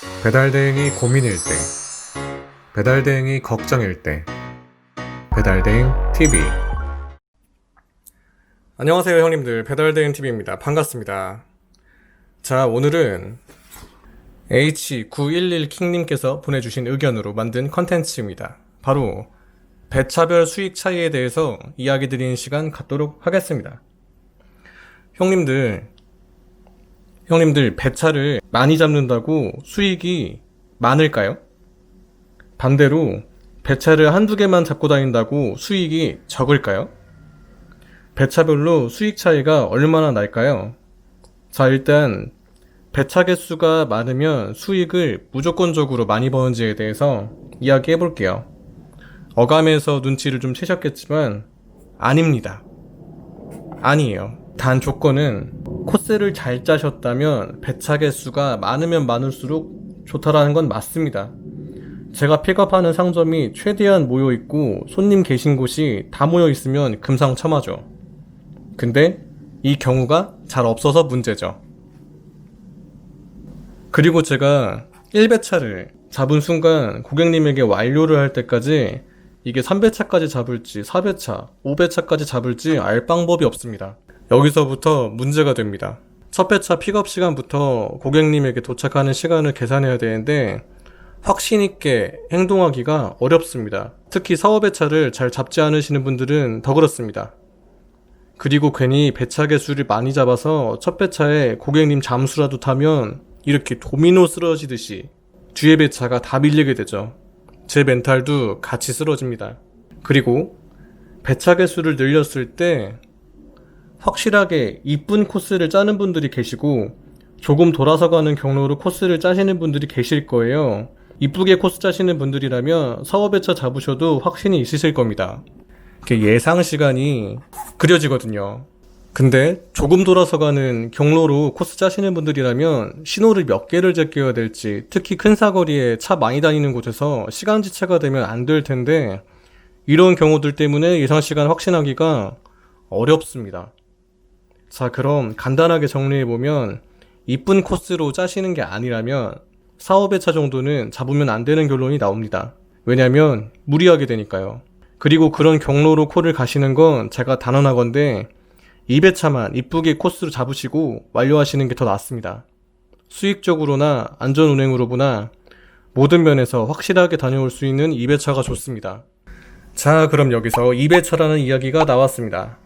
배달대행이 고민일 때, 배달대행이 걱정일 때, 배달대행 TV. 안녕하세요 형님들, 배달대행TV입니다. 반갑습니다. 자, 오늘은 H911킹님께서 보내주신 의견으로 만든 컨텐츠입니다. 바로 배차별 수익 차이에 대해서 이야기 드리는 시간 갖도록 하겠습니다. 형님들 배차를 많이 잡는다고 수익이 많을까요? 반대로 배차를 한두 개만 잡고 다닌다고 수익이 적을까요? 배차별로 수익 차이가 얼마나 날까요? 자, 일단 배차 개수가 많으면 수익을 무조건적으로 많이 버는지에 대해서 이야기해 볼게요. 어감에서 눈치를 좀 채셨겠지만 아닙니다. 아니에요. 단 조건은 코스를 잘 짜셨다면 배차 개수가 많으면 많을수록 좋다라는 건 맞습니다. 제가 픽업하는 상점이 최대한 모여있고 손님 계신 곳이 다 모여있으면 금상첨화죠. 근데 이 경우가 잘 없어서 문제죠. 그리고 제가 1배차를 잡은 순간 고객님에게 완료를 할 때까지 이게 3배차까지 잡을지 4배차, 5배차까지 잡을지 알 방법이 없습니다. 여기서부터 문제가 됩니다. 첫 배차 픽업 시간부터 고객님에게 도착하는 시간을 계산해야 되는데 확신 있게 행동하기가 어렵습니다. 특히 4, 5배차를 잘 잡지 않으시는 분들은 더 그렇습니다. 그리고 괜히 배차 개수를 많이 잡아서 첫 배차에 고객님 잠수라도 타면 이렇게 도미노 쓰러지듯이 뒤에 배차가 다 밀리게 되죠. 제 멘탈도 같이 쓰러집니다. 그리고 배차 개수를 늘렸을 때 확실하게 이쁜 코스를 짜는 분들이 계시고 조금 돌아서 가는 경로로 코스를 짜시는 분들이 계실 거예요. 이쁘게 코스 짜시는 분들이라면 4, 5배차 잡으셔도 확신이 있으실 겁니다. 예상 시간이 그려지거든요. 근데 조금 돌아서 가는 경로로 코스 짜시는 분들이라면 신호를 몇 개를 제껴야 될지, 특히 큰 사거리에 차 많이 다니는 곳에서 시간 지체가 되면 안 될 텐데 이런 경우들 때문에 예상 시간 확신하기가 어렵습니다. 자, 그럼 간단하게 정리해보면 이쁜 코스로 짜시는 게 아니라면 4, 5배차 정도는 잡으면 안 되는 결론이 나옵니다. 왜냐면 무리하게 되니까요. 그리고 그런 경로로 콜을 가시는 건 제가 단언하건대 2배차만 이쁘게 코스로 잡으시고 완료하시는 게 더 낫습니다. 수익적으로나 안전운행으로 보나 모든 면에서 확실하게 다녀올 수 있는 2배차가 좋습니다. 자, 그럼 여기서 2배차라는 이야기가 나왔습니다.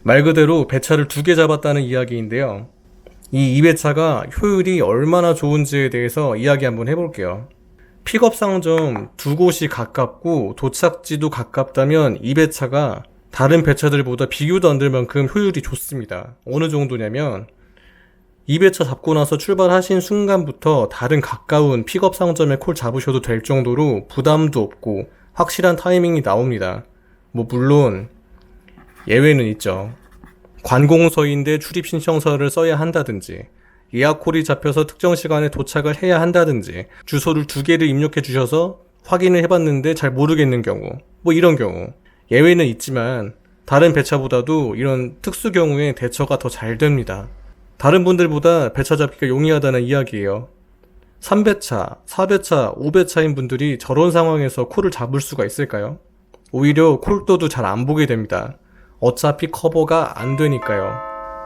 말 그대로 배차를 2개 잡았다는 이야기인데요. 이 2배차가 효율이 얼마나 좋은지에 대해서 이야기 한번 해볼게요. 픽업 상점 2곳이 가깝고 도착지도 가깝다면 2배차가 다른 배차들보다 비교도 안 될 만큼 효율이 좋습니다. 어느 정도냐면 2배차 잡고 나서 출발하신 순간부터 다른 가까운 픽업 상점에 콜 잡으셔도 될 정도로 부담도 없고 확실한 타이밍이 나옵니다. 물론 예외는 있죠. 관공서인데 출입 신청서를 써야 한다든지, 예약콜이 잡혀서 특정 시간에 도착을 해야 한다든지, 주소를 2개를 입력해 주셔서 확인을 해봤는데 잘 모르겠는 경우, 이런 경우 예외는 있지만 다른 배차보다도 이런 특수 경우에 대처가 더 잘 됩니다. 다른 분들보다 배차 잡기가 용이하다는 이야기예요. 3배차, 4배차, 5배차인 분들이 저런 상황에서 콜을 잡을 수가 있을까요? 오히려 콜도도 잘 안 보게 됩니다. 어차피 커버가 안 되니까요.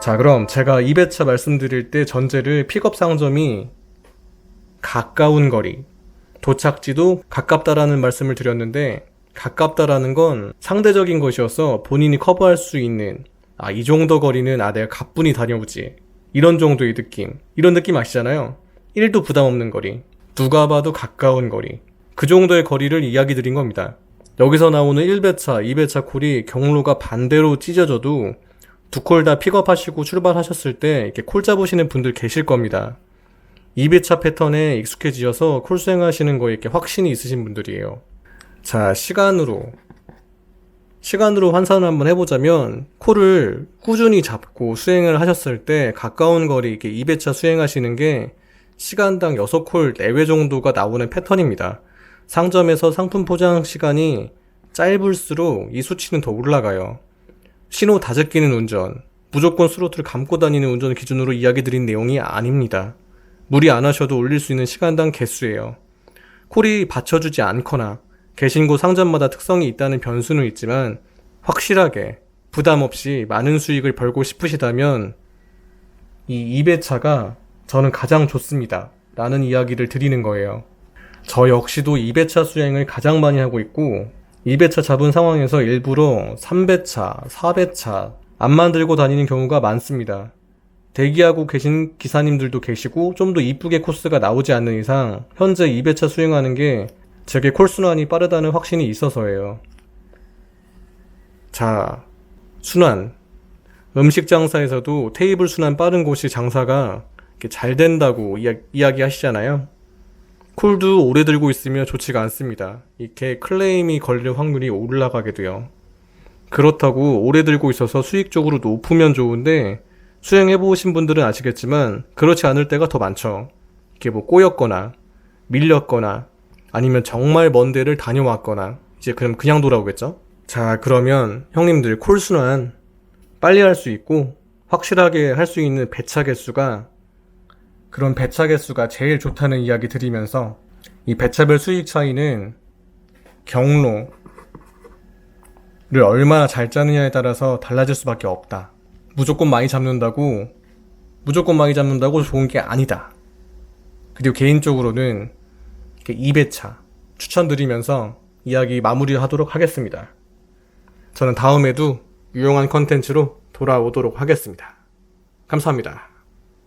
자, 그럼 제가 2배차 말씀드릴 때 전제를 픽업 상점이 가까운 거리, 도착지도 가깝다라는 말씀을 드렸는데, 가깝다라는 건 상대적인 것이어서 본인이 커버할 수 있는, 이 정도 거리는 내가 가뿐히 다녀오지, 이런 정도의 느낌, 이런 느낌 아시잖아요. 1도 부담 없는 거리, 누가 봐도 가까운 거리, 그 정도의 거리를 이야기 드린 겁니다. 여기서 나오는 1배차, 2배차 콜이 경로가 반대로 찢어져도 2콜 다 픽업하시고 출발하셨을 때 이렇게 콜 잡으시는 분들 계실 겁니다. 2배차 패턴에 익숙해지셔서 콜 수행하시는 거에 이렇게 확신이 있으신 분들이에요. 자, 시간으로 환산을 한번 해보자면 콜을 꾸준히 잡고 수행을 하셨을 때 가까운 거리 이렇게 2배차 수행하시는 게 시간당 6콜 내외 정도가 나오는 패턴입니다. 상점에서 상품 포장 시간이 짧을수록 이 수치는 더 올라가요. 신호 다 제끼는 운전, 무조건 스로틀을 감고 다니는 운전 기준으로 이야기 드린 내용이 아닙니다. 무리 안 하셔도 올릴 수 있는 시간당 개수예요. 콜이 받쳐주지 않거나 계신 곳 상점마다 특성이 있다는 변수는 있지만 확실하게 부담 없이 많은 수익을 벌고 싶으시다면 이 2배차가 저는 가장 좋습니다. 라는 이야기를 드리는 거예요. 저 역시도 2배차 수행을 가장 많이 하고 있고 2배차 잡은 상황에서 일부러 3배차, 4배차 안 만들고 다니는 경우가 많습니다. 대기하고 계신 기사님들도 계시고 좀 더 이쁘게 코스가 나오지 않는 이상 현재 2배차 수행하는 게 제게 콜순환이 빠르다는 확신이 있어서예요. 자, 순환. 음식 장사에서도 테이블 순환 빠른 곳이 장사가 이렇게 잘 된다고 이야기 하시잖아요. 콜도 오래 들고 있으면 좋지가 않습니다. 이렇게 클레임이 걸릴 확률이 올라가게 돼요. 그렇다고 오래 들고 있어서 수익적으로 높으면 좋은데 수행해보신 분들은 아시겠지만 그렇지 않을 때가 더 많죠. 이게 뭐 꼬였거나 밀렸거나 아니면 정말 먼 데를 다녀왔거나 이제 그럼 그냥 돌아오겠죠? 자, 그러면 형님들 콜순환 빨리 할 수 있고 확실하게 할 수 있는 배차 개수가 그런 배차 개수가 제일 좋다는 이야기 드리면서 이 배차별 수익 차이는 경로를 얼마나 잘 짜느냐에 따라서 달라질 수밖에 없다. 무조건 많이 잡는다고 좋은 게 아니다. 그리고 개인적으로는 2배차 추천드리면서 이야기 마무리하도록 하겠습니다. 저는 다음에도 유용한 컨텐츠로 돌아오도록 하겠습니다. 감사합니다.